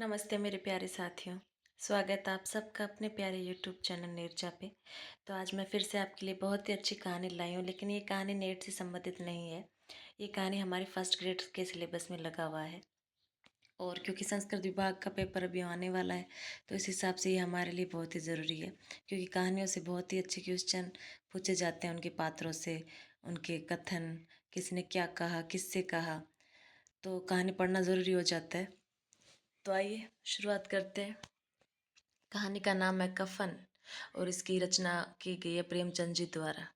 नमस्ते मेरे प्यारे साथियों। स्वागत है आप सबका अपने प्यारे यूट्यूब चैनल नीरजा पे। तो आज मैं फिर से आपके लिए बहुत ही अच्छी कहानी लाई हूँ, लेकिन ये कहानी नेट से संबंधित नहीं है। ये कहानी हमारे फर्स्ट ग्रेड के सिलेबस में लगा हुआ है, और क्योंकि संस्कृत विभाग का पेपर अभी आने वाला है, तो इस हिसाब से ये हमारे लिए बहुत ही ज़रूरी है। क्योंकि कहानियों से बहुत ही अच्छे क्वेश्चन पूछे जाते हैं, उनके पात्रों से, उनके कथन, किसने क्या कहा, किससे कहा, तो कहानी पढ़ना ज़रूरी हो जाता है। तो आइए शुरुआत करते हैं। कहानी का नाम है कफन, और इसकी रचना की गई है प्रेमचंद जी द्वारा।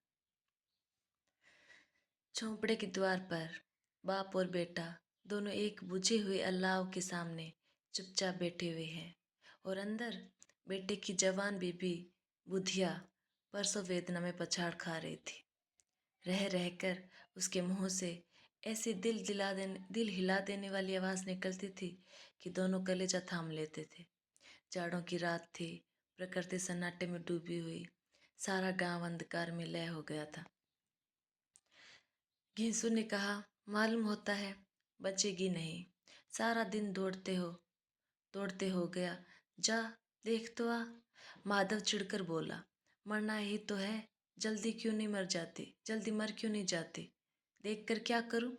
झोंपड़े की द्वार पर बाप और बेटा दोनों एक बुझे हुए अल्लाह के सामने चुपचाप बैठे हुए हैं, और अंदर बेटे की जवान बीबी बुधिया परसों वेदना में पछाड़ खा रही थी। रह रहकर उसके मुंह से ऐसी दिल हिला देने वाली आवाज़ निकलती थी कि दोनों कलेजा थाम लेते थे। जाड़ों की रात थी, प्रकृति सन्नाटे में डूबी हुई, सारा गांव अंधकार में लय हो गया था। घिंसू ने कहा, मालूम होता है बचेगी नहीं, सारा दिन दौड़ते हो गया, जा देख तो आ। माधव चिढ़कर बोला, मरना ही तो है, जल्दी क्यों नहीं मर जाती, जल्दी मर क्यों नहीं जाती, देख कर क्या करूं।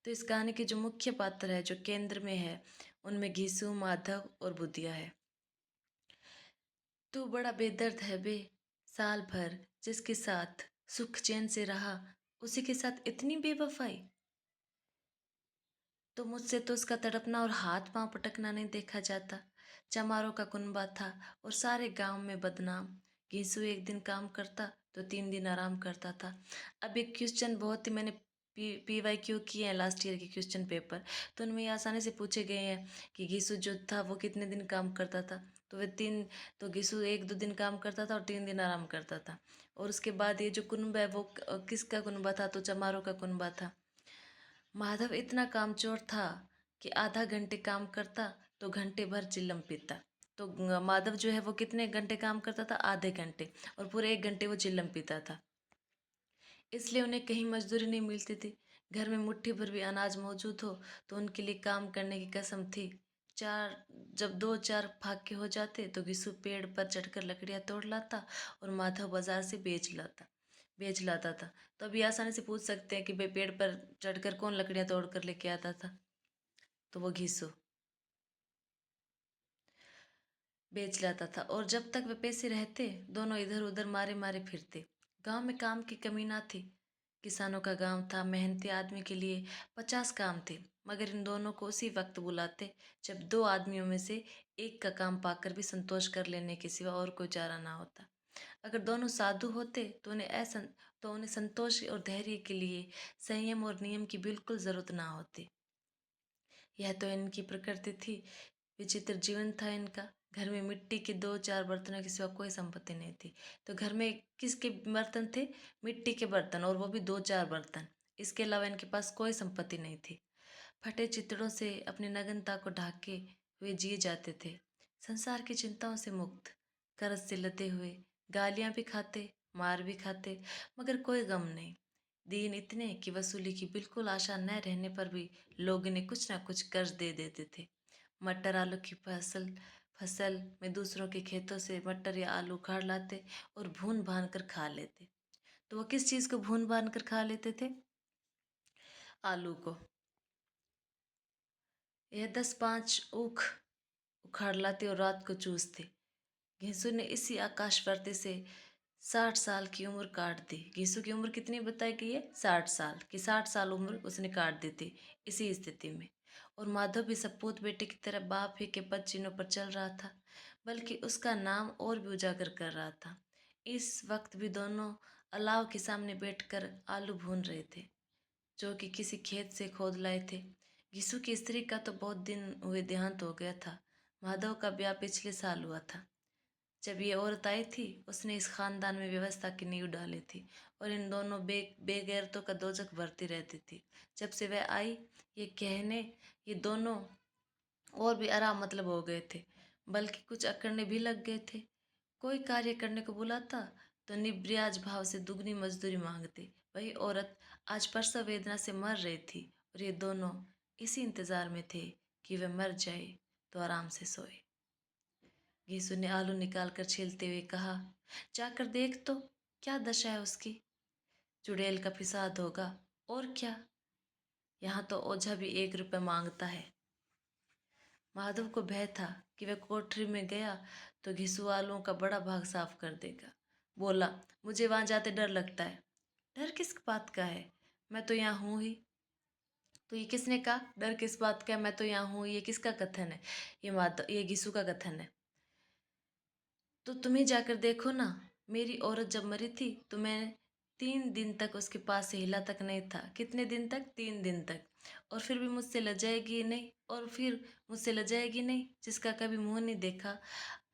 तो इस कहानी के जो मुख्य पात्र है, जो केंद्र में है, उनमें घिसू, माधव और बुधिया है। तू बड़ा बेदर्द है बे, साल भर जिसके साथ सुख चैन से रहा, उसी के साथ इतनी बेवफाई। तो मुझसे तो उसका तड़पना और हाथ पांव पटकना नहीं देखा जाता। चमारों का कुनबा था और सारे गांव में बदनाम। घीसू एक दिन काम करता तो 3 दिन आराम करता था। अब एक क्वेश्चन बहुत ही मैंने PYQ किए हैं, लास्ट ईयर के क्वेश्चन पेपर, तो उनमें ये आसानी से पूछे गए हैं कि घीसू जो था वो कितने दिन काम करता था। तो वे तीन तो घीसू 1-2 दिन काम करता था और 3 दिन आराम करता था। और उसके बाद ये जो कुनबा है वो किसका कुनबा था, तो चमारों का कुनबा था। माधव इतना कामचोर था कि आधा घंटे काम करता तो घंटे भर चिल्लम पीता। तो माधव जो है वो कितने घंटे काम करता था, आधे घंटे, और पूरे 1 घंटे वो चिल्लम पीता था। इसलिए उन्हें कहीं मजदूरी नहीं मिलती थी। घर में मुट्ठी भर भी अनाज मौजूद हो तो उनके लिए काम करने की कसम थी। चार जब 2-4 फाके हो जाते तो घिसू पेड़ पर चढ़कर लकड़ियां तोड़ लाता और माधव बाजार से बेच लाता था। तो अभी आसानी से पूछ सकते हैं कि भाई पेड़ पर चढ़कर कौन लकड़ियां तोड़ कर लेके आता था, तो वो घिसू बेच लाता था। और जब तक वे पैसे रहते दोनों इधर उधर मारे मारे फिरते। गांव में काम की कमी ना थी। किसानों का गांव था, मेहनती आदमी के लिए 50 काम थे, मगर इन दोनों को उसी वक्त बुलाते जब 2 आदमियों में से एक का काम पाकर भी संतोष कर लेने के सिवा और कोई चारा ना होता। अगर दोनों साधु होते तो उन्हें संतोष और धैर्य के लिए संयम और नियम की बिल्कुल जरूरत ना होती। यह तो इनकी प्रकृति थी। विचित्र जीवन था इनका। घर में मिट्टी के 2-4 बर्तनों के सिवा कोई संपत्ति नहीं थी। तो घर में किसके बर्तन थे? मिट्टी के बर्तन, और वो भी 2-4 बर्तन। इसके अलावा इनके पास कोई संपत्ति नहीं थी। फटे चित्रों से अपनी नग्नता को ढाके हुए जिए जाते थे, संसार की चिंताओं से मुक्त, कर्ज से लदे हुए, गालियां भी खाते, मार भी खाते, मगर कोई गम नहीं। दीन इतने कि वसूली की बिल्कुल आशा न रहने पर भी लोग इन्हें कुछ ना कुछ कर्ज दे देते थे। मटर आलू की फसल में दूसरों के खेतों से मटर या आलू उखाड़ लाते और भून भान कर खा लेते। तो वो किस चीज़ को भून भान कर खा लेते थे? आलू को। यह 10-5 ऊख उखाड़ लाते और रात को चूसते। घिसू ने इसी आकाशवर्ती से 60 साल की उम्र काट दी। घिसू की उम्र कितनी बताई गई है? 60 साल की, 60 साल उम्र उसने काट दी थी इसी स्थिति में। और माधव भी सपूत बेटे की तरह बाप ही के पद चिन्हों पर चल रहा था, बल्कि उसका नाम और भी उजागर कर रहा था। इस वक्त भी दोनों अलाव के सामने बैठकर आलू भून रहे थे, जो कि किसी खेत से खोद लाए थे। घिसू की स्त्री का तो बहुत दिन हुए देहांत हो गया था। माधव का ब्याह पिछले साल हुआ था। जब ये औरत आई थी उसने इस खानदान में व्यवस्था की नींव डाली थी, और इन दोनों बेगैरतों का दोजख भरती रहती थी। जब से वह आई, ये कहने ये दोनों और भी आराम मतलब हो गए थे, बल्कि कुछ अकड़ने भी लग गए थे। कोई कार्य करने को बुलाता तो निब्रियाज भाव से दुगनी मजदूरी मांगते। वही औरत आज प्रसव वेदना से मर रही थी, और ये दोनों इसी इंतजार में थे कि वह मर जाए तो आराम से सोए। घीसू ने आलू निकाल कर छीलते हुए कहा, जाकर देख तो क्या दशा है उसकी। चुड़ैल का फिसाद होगा और क्या, यहाँ तो ओझा भी 1 रुपये मांगता है। माधव को भय था कि वह कोठरी में गया तो घिसू आलूओं का बड़ा भाग साफ कर देगा। बोला, मुझे वहां जाते डर लगता है। डर किस बात का है, मैं तो यहाँ हूँ ही। तो ये किसने कहा, डर किस बात का है, मैं तो यहाँ हूँ, ये किसका कथन है? ये घिसू का कथन है। तो तुम्हें जाकर देखो ना, मेरी औरत जब मरी थी तो मैं 3 दिन तक उसके पास से हिला तक नहीं था। कितने दिन तक? 3 दिन तक। और फिर भी मुझसे लजाएगी नहीं, और फिर मुझसे लजाएगी नहीं जिसका कभी मुंह नहीं देखा।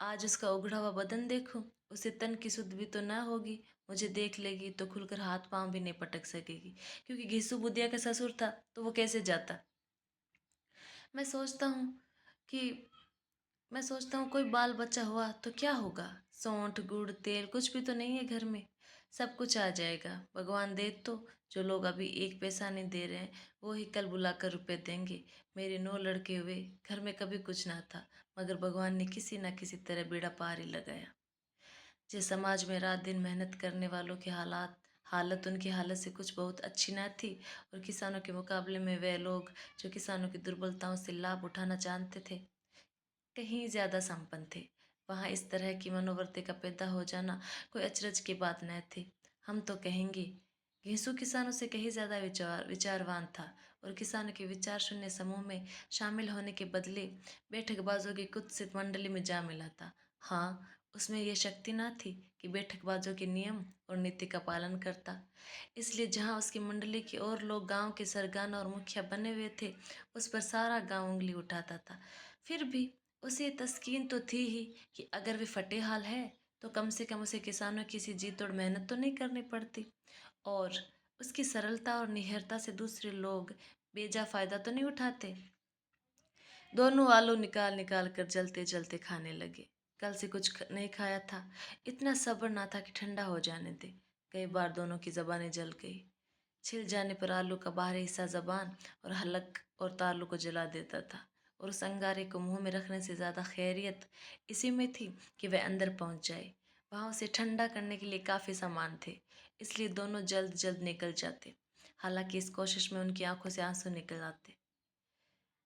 आज उसका उघड़ा हुआ बदन देखो, उसे तन की सुध भी तो ना होगी। मुझे देख लेगी तो खुलकर हाथ पांव भी नहीं पटक सकेगी, क्योंकि घिसू बुदिया का ससुर था तो वो कैसे जाता। मैं सोचता हूँ कि मैं सोचता हूँ कोई बाल बच्चा हुआ तो क्या होगा। सौंठ गुड़ तेल कुछ भी तो नहीं है घर में, सब कुछ आ जाएगा। भगवान दे तो, जो लोग अभी 1 पैसा नहीं दे रहे हैं वो ही कल बुलाकर रुपए देंगे। मेरे 9 लड़के हुए, घर में कभी कुछ ना था, मगर भगवान ने किसी न किसी तरह बेड़ा पार ही लगाया। जिस समाज में रात दिन मेहनत करने वालों की हालत उनकी हालत से कुछ बहुत अच्छी ना थी, और किसानों के मुकाबले में वे लोग जो किसानों की दुर्बलताओं से लाभ उठाना जानते थे कहीं ज़्यादा संपन्न थे, वहाँ इस तरह की मनोवृत्ति का पैदा हो जाना कोई अचरज की बात न थी। हम तो कहेंगे, घिसू किसानों से कहीं ज़्यादा विचारवान था, और किसानों के विचार शून्य समूह में शामिल होने के बदले बैठकबाजों की कुत्सित मंडली में जा मिला था। हाँ, उसमें यह शक्ति ना थी कि बैठकबाजों के नियम और नीति का पालन करता। इसलिए जहाँ उसकी मंडली के और लोग गांव के सरगना और मुखिया बने हुए थे, उस पर सारा गांव उंगली उठाता था। फिर भी उसे तस्कीन तो थी ही कि अगर वे फटे हाल है तो कम से कम उसे किसानों की सी जी तोड़ मेहनत तो नहीं करनी पड़ती, और उसकी सरलता और निहरता से दूसरे लोग बेजा फायदा तो नहीं उठाते। दोनों आलू निकाल निकाल कर जलते जलते खाने लगे। कल से कुछ नहीं खाया था, इतना सब्र ना था कि ठंडा हो जाने दे। कई बार दोनों की जबानें जल गई। छिल जाने पर आलू का बाहरी हिस्सा जबान और हलक और तालू को जला देता था, और उस अंगारे को मुंह में रखने से ज़्यादा खैरियत इसी में थी कि वह अंदर पहुंच जाए। वहाँ उसे ठंडा करने के लिए काफ़ी सामान थे, इसलिए दोनों जल्द जल्द निकल जाते। हालांकि इस कोशिश में उनकी आंखों से आंसू निकल आते।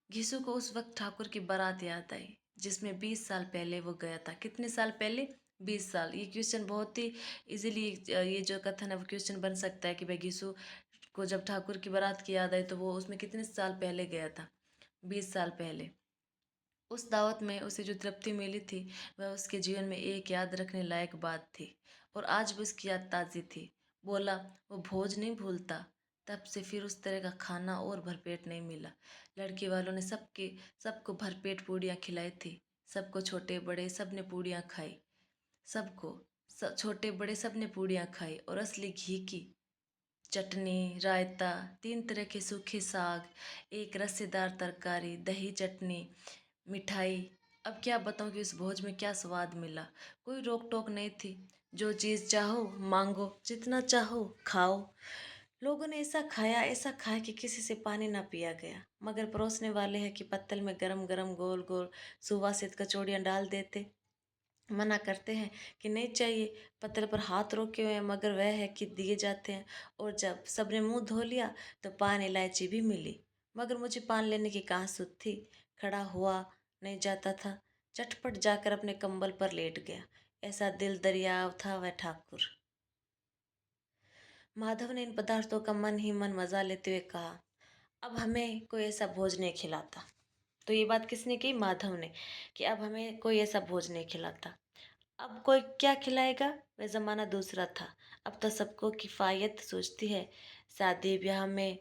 घिसू को उस वक्त ठाकुर की बारात याद आई, जिसमें 20 साल पहले वो गया था। कितने साल पहले? 20 साल। ये क्वेश्चन बहुत ही इजीली, ये जो कथन है वो क्वेश्चन बन सकता है कि भाई घिसू को जब ठाकुर की बारात की याद आई तो वो उसमें कितने साल पहले गया था? 20 साल पहले। उस दावत में उसे जो तृप्ति मिली थी वह उसके जीवन में एक याद रखने लायक बात थी, और आज भी उसकी याद ताज़ी थी। बोला, वो भोज नहीं भूलता। तब से फिर उस तरह का खाना और भरपेट नहीं मिला। लड़के वालों ने सबको भरपेट पूड़ियाँ खिलाई थी। सबको, छोटे बड़े सब ने पूड़ियाँ खाई। सबको, छोटे बड़े सब ने पूड़ियाँ खाई, और असली घी की चटनी, रायता, 3 तरह के सूखे साग, एक रस्सेदार तरकारी, दही, चटनी, मिठाई। अब क्या बताऊं कि उस भोज में क्या स्वाद मिला। कोई रोक टोक नहीं थी। जो चीज़ चाहो मांगो, जितना चाहो खाओ। लोगों ने ऐसा खाया कि किसी से पानी ना पिया गया, मगर परोसने वाले हैं कि पत्तल में गरम गरम गोल गोल सुवासित कचौड़ियाँ डाल देते। मना करते हैं कि नहीं चाहिए, पत्थर पर हाथ रोके हुए हैं, मगर वह है कि दिए जाते हैं। और जब सबने मुंह धो लिया तो पान इलायची भी मिली, मगर मुझे पान लेने की कहाँ सुध थी। खड़ा हुआ नहीं जाता था। चटपट जाकर अपने कंबल पर लेट गया। ऐसा दिल दरियाव था वह ठाकुर। माधव ने इन पदार्थों का मन ही मन मजा लेते हुए कहा, अब हमें कोई ऐसा भोज नहीं खिलाता। तो ये बात किसने की? माधव ने, कि अब हमें कोई ऐसा भोज नहीं खिलाता। अब कोई क्या खिलाएगा? वह जमाना दूसरा था। अब तो सबको किफायत सोचती है। शादी ब्याह में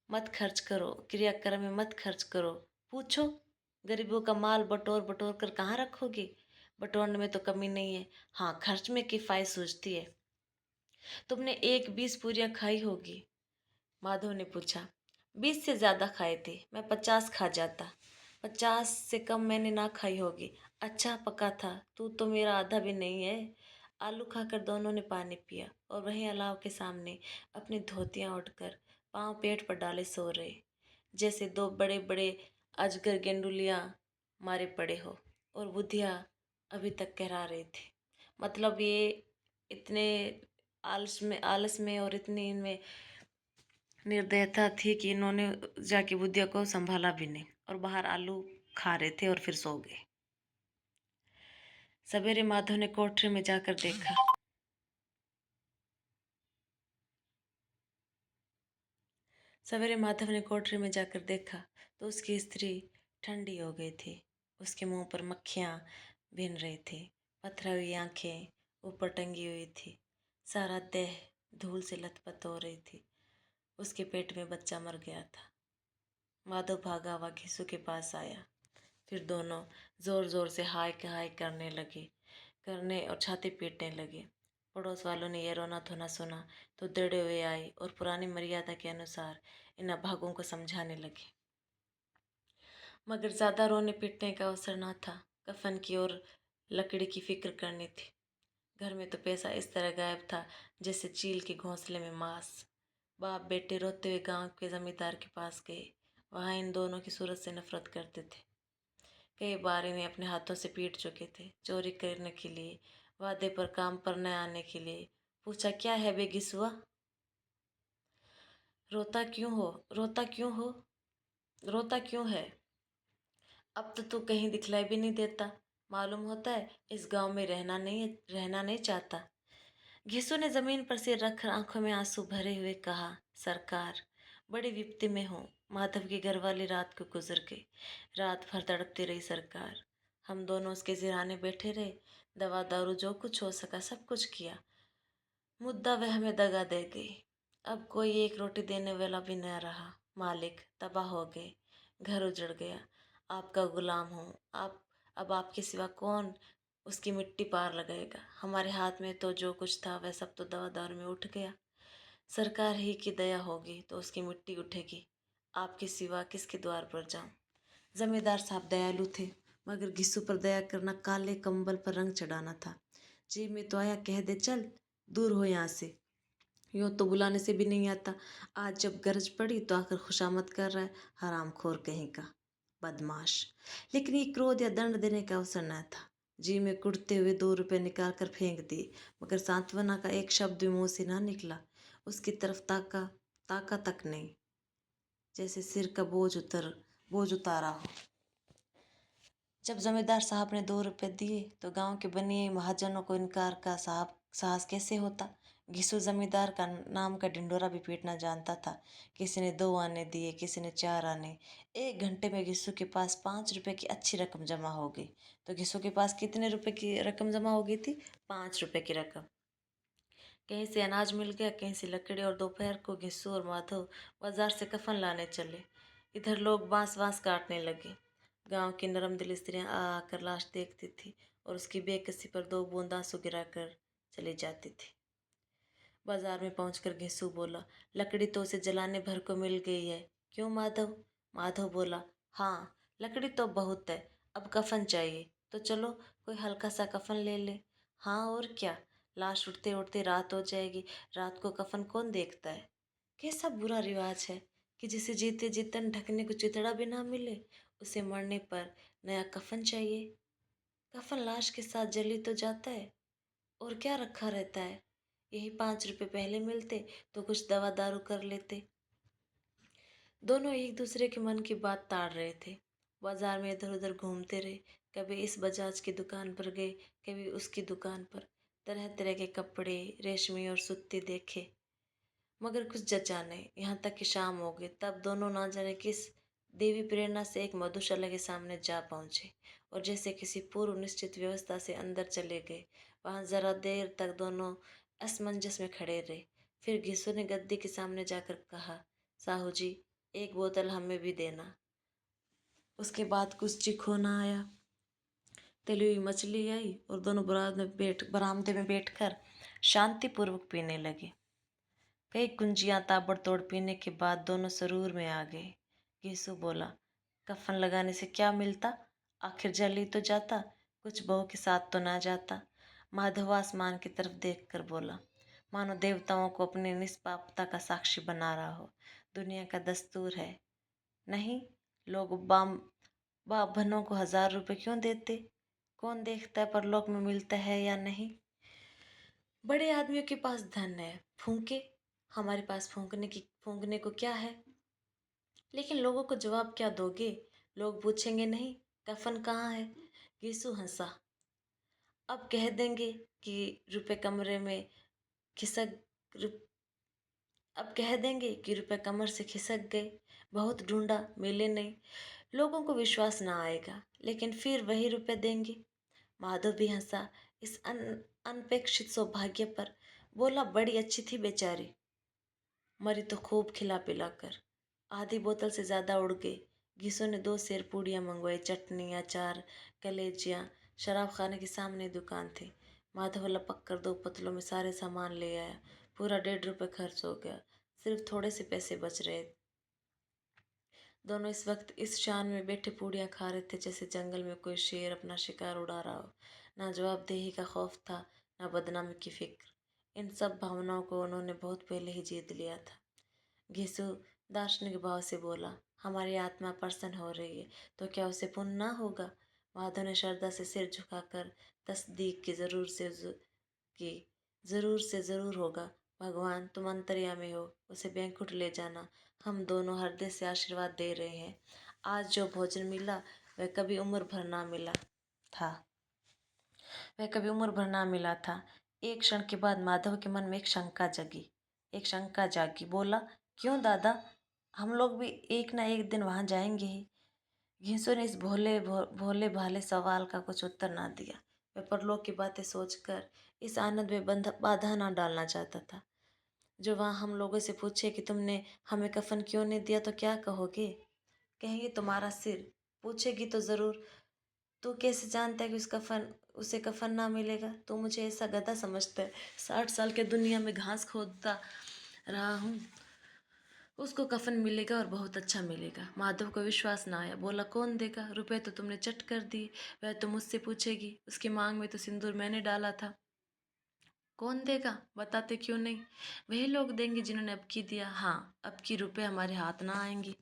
मत खर्च करो, क्रियाक्रम में मत खर्च करो। पूछो, गरीबों का माल बटोर बटोर कर कहाँ रखोगे? बटोरने में तो कमी नहीं है, हाँ खर्च में किफायत सोचती है। तुमने एक 20 पूरियां खाई होगी? माधव ने पूछा। 20 से ज्यादा खाए थे, मैं 50 खा जाता। 50 से कम मैंने ना खाई होगी। अच्छा पका था, तू तो मेरा आधा भी नहीं है। आलू खाकर दोनों ने पानी पिया, और वहीं अलाव के सामने अपनी धोतियां उठकर पांव पेट पर डाले सो रहे, जैसे दो बड़े बड़े अजगर गेंडुलियां मारे पड़े हो। और बुद्धिया अभी तक कहरा रही थी। मतलब ये इतने आलस में और इतनी इनमें निर्दयता थी कि इन्होंने जाके बुद्धिया को संभाला भी नहीं और बाहर आलू खा रहे थे और फिर सो गए। सवेरे माधव ने कोठरी में जाकर देखा। सवेरे माधव ने कोठरी में जाकर देखा तो उसकी स्त्री ठंडी हो गई थी। उसके मुंह पर मक्खियां भिन रही थी। पथरा हुई आंखें ऊपर टंगी हुई थी। सारा देह धूल से लथपथ हो रही थी। उसके पेट में बच्चा मर गया था। माधव भागा हुआ घिसू के पास आया। फिर दोनों जोर जोर से हाय हाय करने और छाती पीटने लगे। पड़ोस वालों ने यह रोना धोना सुना तो दौड़े हुए आई और पुरानी मर्यादा के अनुसार इन अभागों को समझाने लगे। मगर ज्यादा रोने पीटने का अवसर न था। कफन की और लकड़ी की फिक्र करनी थी। घर में तो पैसा इस तरह गायब था जैसे चील के घोंसले में मांस। बाप बेटे रोते हुए गांव के जमींदार के पास गए। वहां इन दोनों की सूरत से नफरत करते थे। कई बार इन्हें अपने हाथों से पीट चुके थे। चोरी करने के लिए, वादे पर काम पर न आने के लिए। पूछा, क्या है बे गिसुआ? रोता क्यों हो? रोता क्यों हो? रोता क्यों है? अब तो तू कहीं दिखलाई भी नहीं देता। मालूम होता है इस गांव में रहना नहीं चाहता। घिसू ने जमीन पर सिर रख आंखों में आंसू भरे हुए कहा, सरकार, बड़ी विपत्ति में हूँ। माधव की घरवाली रात को गुजर गई। रात भर तड़पती रही सरकार। हम दोनों उसके सिरहाने बैठे रहे। दवा दारू जो कुछ हो सका सब कुछ किया। मुद्दा वह हमें दगा दे गई। अब कोई एक रोटी देने वाला भी न रहा। मालिक तबाह हो गए। घर उजड़ गया। आपका गुलाम हूँ। आप अब आपके सिवा कौन उसकी मिट्टी पार लगाएगा? हमारे हाथ में तो जो कुछ था वह सब तो दवा दारू में उठ गया। सरकार ही की दया होगी तो उसकी मिट्टी उठेगी। आपके सिवा किसके द्वार पर जाऊं? जमींदार साहब दयालु थे, मगर घिस्सू पर दया करना काले कंबल पर रंग चढ़ाना था। जी में तो आया, कह दे चल दूर हो यहाँ से। यूं तो बुलाने से भी नहीं आता। आज जब गरज पड़ी तो आकर खुशामद कर रहा है। हरामखोर कहीं का, बदमाश। लेकिन ये क्रोध या दंड देने का अवसर न था। जी में कुटते हुए 2 रुपए निकाल कर फेंक दिए, मगर सांत्वना का एक शब्द भी मुंह से ना निकला। उसकी तरफ ताका तक नहीं, जैसे सिर का बोझ उतारा हो। जब जमींदार साहब ने 2 रुपए दिए तो गांव के बनिए महाजनों को इनकार का साहस कैसे होता? घिसू जमींदार का नाम का ढिंडोरा भी पीटना जानता था। किसी ने 2 आने दिए, किसी ने 4 आने। 1 घंटे में घिसू के पास 5 रुपए की अच्छी रकम जमा हो गई। तो घिसू के पास कितने रुपए की रकम जमा हो गई थी? 5 रुपए की रकम। कहीं से अनाज मिल गया, कहीं से लकड़ी, और दोपहर को घिस्सू और माधव बाजार से कफन लाने चले। इधर लोग बांस बांस काटने लगे। गांव की नरम दिल स्त्रियां आ आकर लाश देखती थी और उसकी बेकसी पर 2 बूंद आंसू गिरा कर चली जाती थी। बाजार में पहुंचकर घिस्सू बोला, लकड़ी तो उसे जलाने भर को मिल गई है। क्यों माधव? माधव बोला, हाँ लकड़ी तो बहुत है, अब कफन चाहिए। तो चलो कोई हल्का सा कफन ले ले। हाँ और क्या, लाश उठते उठते रात हो जाएगी। रात को कफन कौन देखता है? कैसा बुरा रिवाज है कि जिसे जीते जी तन ढकने को चितड़ा भी ना मिले, उसे मरने पर नया कफन चाहिए। कफन लाश के साथ जली तो जाता है, और क्या रखा रहता है? यही 5 रुपए पहले मिलते तो कुछ दवा दारू कर लेते। दोनों एक दूसरे के मन की बात ताड़ रहे थे। बाजार में इधर उधर घूमते रहे। कभी इस बजाज की दुकान पर गए, कभी उसकी दुकान पर। तरह तरह के कपड़े, रेशमी और सुत्ती देखे, मगर कुछ जचा नहीं। यहाँ तक कि शाम हो गई। तब दोनों ना जाने किस देवी प्रेरणा से एक मधुशाला के सामने जा पहुंचे और जैसे किसी पूर्व निश्चित व्यवस्था से अंदर चले गए। वहां जरा देर तक दोनों असमंजस में खड़े रहे। फिर घिसू ने गद्दी के सामने जाकर कहा, साहू जी, एक बोतल हमें भी देना। उसके बाद कुछ चिखोना आया। तली हुई मछली आई और दोनों बरामदे में बैठकर शांतिपूर्वक पीने लगे। कई कुंजियां ताबड़तोड़ पीने के बाद दोनों सरूर में आ गए। यीशु बोला, कफन लगाने से क्या मिलता? आखिर जल ही तो जाता, कुछ बहू के साथ तो ना जाता। माधव आसमान की तरफ देखकर बोला, मानो देवताओं को अपनी निष्पापता का साक्षी बना रहा हो। दुनिया का दस्तूर है नहीं, लोग बाप भनों को 1,000 रुपये क्यों देते? कौन देखता है परलोक में मिलता है या नहीं। बड़े आदमियों के पास धन है, फूंके। हमारे पास फूंकने को क्या है? लेकिन लोगों को जवाब क्या दोगे? लोग पूछेंगे नहीं, कफन कहाँ है? यीशु हंसा। अब कह देंगे कि रुपए कमरे में खिसक रुप, अब कह देंगे कि रुपए कमर से खिसक गए, बहुत ढूंढा मिले नहीं। लोगों को विश्वास ना आएगा, लेकिन फिर वही रुपए देंगे। माधव भी हंसा इस अनपेक्षित सौभाग्य पर। बोला, बड़ी अच्छी थी बेचारी, मरी तो खूब खिला पिला कर। आधी बोतल से ज्यादा उड़ गई। घीसो ने 2 सेर पूड़ियाँ मंगवाई, चटनी, अचार, कलेजियाँ। शराब खाने के सामने दुकान थी। माधव लपक कर 2 पतलों में सारे सामान ले आया। पूरा 1.5 रुपये खर्च हो गया। सिर्फ थोड़े से पैसे बच रहे। दोनों इस वक्त इस शान में बैठे पूड़ियाँ खा रहे थे जैसे जंगल में कोई शेर अपना शिकार उड़ा रहा हो। ना जवाबदेही का खौफ था, ना बदनामी की फिक्र। इन सब भावनाओं को उन्होंने बहुत पहले ही जीत लिया था। घिसु दार्शनिक भाव से बोला, हमारी आत्मा प्रसन्न हो रही है तो क्या उसे पुण्य ना होगा? माधव ने श्रद्धा से सिर झुकाकर तस्दीक की। जरूर से जरूर होगा। भगवान तुम अंतर्यामी हो, उसे बैंकुट ले जाना। हम दोनों हृदय से आशीर्वाद दे रहे हैं। आज जो भोजन मिला वह कभी उम्र भर ना मिला था। एक क्षण के बाद माधव के मन में एक शंका जागी। बोला, क्यों दादा? हम लोग भी एक ना एक दिन वहां जाएंगे ही। घीसो ने इस भोले भाले सवाल का कुछ उत्तर ना दिया। वह परलोक की बातें सोचकर इस आनंद में बाधा ना डालना चाहता था। जो वहां हम लोगों से पूछे कि तुमने हमें कफन क्यों नहीं दिया तो क्या कहोगे? कहेंगे तुम्हारा सिर। पूछेगी तो जरूर, तू कैसे जानता है कि उसे कफन ना मिलेगा? तू मुझे ऐसा गधा समझता है? 60 साल के दुनिया में घास खोदता रहा हूँ, उसको कफन मिलेगा और बहुत अच्छा मिलेगा। माधव को विश्वास ना आया। बोला, कौन देगा? रुपए तो तुमने चट कर दिए। वह तो मुझसे पूछेगी, उसकी मांग में तो सिंदूर मैंने डाला था। कौन देगा? बताते क्यों नहीं? वही लोग देंगे जिन्होंने अब की दिया। हाँ, अब की रुपए हमारे हाथ ना आएंगे।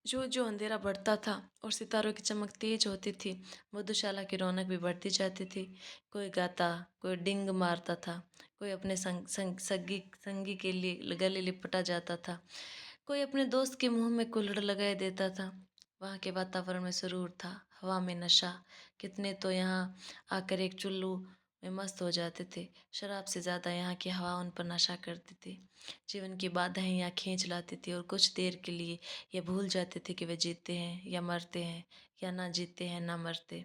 जो जो अंधेरा बढ़ता था और सितारों की चमक तेज होती थी, मधुशाला की रौनक भी बढ़ती जाती थी। कोई गाता, कोई डिंग मारता था, कोई अपने संगी के लिए गले लिपटा जाता था, कोई अपने दोस्त के मुंह में कुल्हड़ लगाए देता था। वहाँ के वातावरण में सुरूर था, हवा में नशा। कितने तो यहाँ आकर एक चुल्लू में मस्त हो जाते थे। शराब से ज़्यादा यहाँ की हवा उन पर नशा करती थी। जीवन की बाधाएं यहाँ खींच लाती थी और कुछ देर के लिए ये भूल जाते थे कि वे जीते हैं या मरते हैं, या ना जीते हैं ना मरते।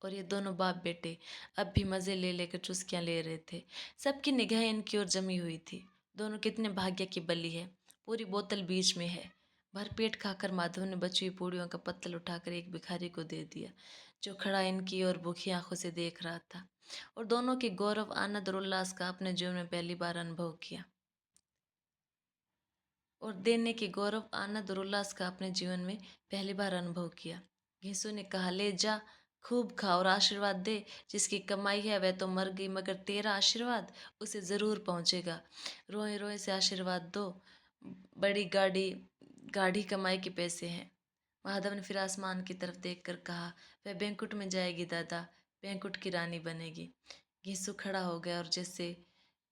और ये दोनों बाप बेटे अब भी मज़े ले लेकर चुस्कियाँ ले रहे थे। सबकी निगाहें इनकी ओर जमी हुई थी। दोनों कितने भाग्य की बलि है। पूरी बोतल बीच में है। भरपेट खाकर माधव ने बची हुई पूड़ियों का पत्तल उठाकर एक भिखारी को दे दिया, जो खड़ा इनकी ओर भूखी आंखों से देख रहा था। और दोनों के गौरव, आनंद और उल्लास का अपने जीवन में पहली बार अनुभव किया। और देने के गौरव, आनंद और उल्लास का अपने जीवन में पहली बार अनुभव किया। घिसू ने कहा, ले जा, खूब खा और आशीर्वाद दे। जिसकी कमाई है वह तो मर गई, मगर तेरा आशीर्वाद उसे जरूर पहुंचेगा। रोए रोए से आशीर्वाद दो। बड़ी गाड़ी गाढ़ी कमाई के पैसे हैं। माधव ने फिर आसमान की तरफ देखकर कहा, वह बैंकुट में जाएगी दादा, बैंकुट की रानी बनेगी। घिसू खड़ा हो गया और जैसे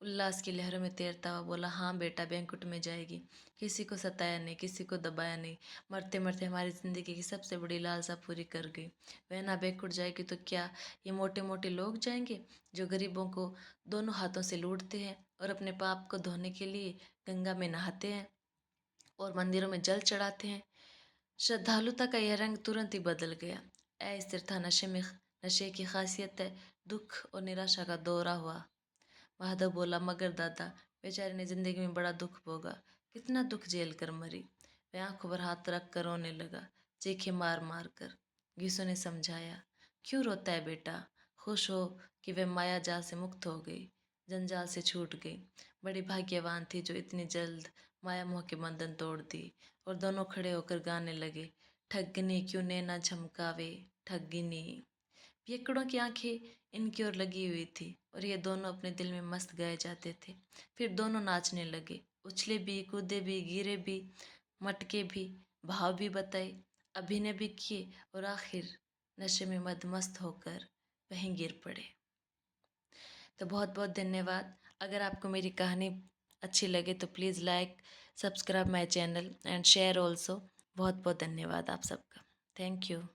उल्लास की लहरों में तैरता हुआ बोला, हाँ बेटा, बैंकुट में जाएगी। किसी को सताया नहीं, किसी को दबाया नहीं। मरते मरते हमारी जिंदगी की सबसे बड़ी लालसा पूरी कर गई। वह ना बैंकुट जाएगी तो क्या ये मोटे मोटे लोग जाएंगे, जो गरीबों को दोनों हाथों से लूटते हैं और अपने पाप को धोने के लिए गंगा में नहाते हैं और मंदिरों में जल चढ़ाते हैं। श्रद्धालुता का यह रंग तुरंत ही बदल गया। अस्थिरता नशे की खासियत है। दुख और निराशा का दौरा हुआ। माधव बोला, मगर दादा, बेचारे ने जिंदगी में बड़ा दुख भोगा, कितना दुख झेल कर मरी। वह आंखों पर हाथ रख कर रोने लगा, चीखे मार मार कर। घीसू ने समझाया, क्यों रोता है बेटा? खुश हो कि वह माया जाल से मुक्त हो गई, जंजाल से छूट गई। बड़ी भाग्यवान थी जो इतनी जल्द माया मोह के बंधन तोड़ दी। और दोनों खड़े होकर गाने लगे, ठगनी क्यों नैना झमकावे, ठगिनी। पियक्कड़ों की आंखें इनकी ओर लगी हुई थी और ये दोनों अपने दिल में मस्त गाए जाते थे। फिर दोनों नाचने लगे, उछले भी, कूदे भी, गिरे भी, मटके भी। भाव भी बताए, अभिनय भी किए और आखिर नशे में मदमस्त होकर वहीं गिर पड़े। तो बहुत बहुत धन्यवाद। अगर आपको मेरी कहानी अच्छी लगे तो please like, subscribe my channel and share also. बहुत बहुत धन्यवाद आप सबका। Thank you.